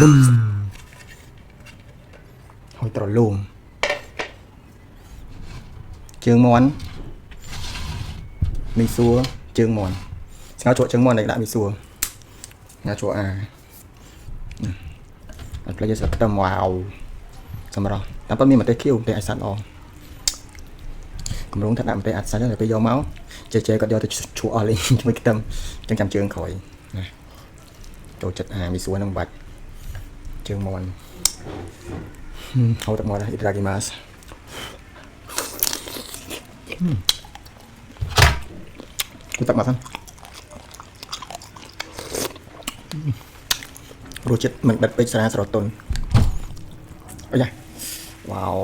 บึ้มหอยตรลูมเชิงมอนมีซัวเชิงมอนเงาโจเชิงมอนnày đã bị xuaเงาโจเราจะสับตำวาวสำหรับตำต้นมีมันได้คิ้วได้อัดสันออกกำลังถัดนำไปอัดสันแล้วไปยอเมาส์เจ๊ก็ยอจะชัวอะไรไม่คิดตำจังจำเชิงข่อยโจจัดมีซัวน้องบัดเชิงมอนเอาตักมอนอิตาลีมาสกูตักมาสั้นรู้จักมันแบบเป็นสารสารต้นโอ้ยว้าว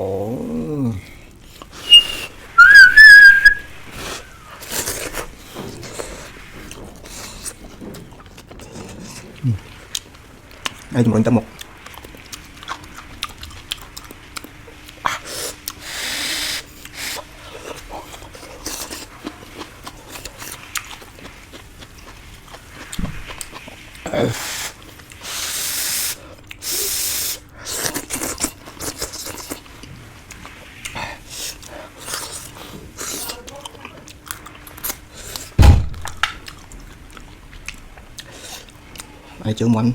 ไอ้จุ่มตะหมกไอ้เจ้ามัน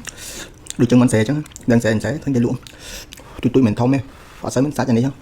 ดูchânมันxè chứ đang xè thấy vậy luôn tụi mình thông em họ sẽ mình sát cho này không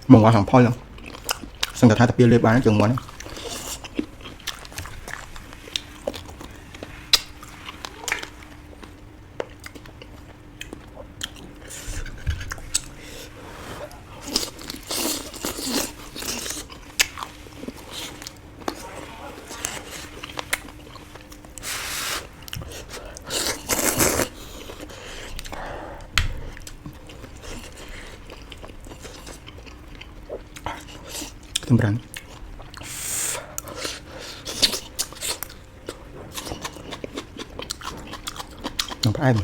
mong qua hàng phôi luôn xong cả hai tập bia lên bán chừng món Tembrang Nampak air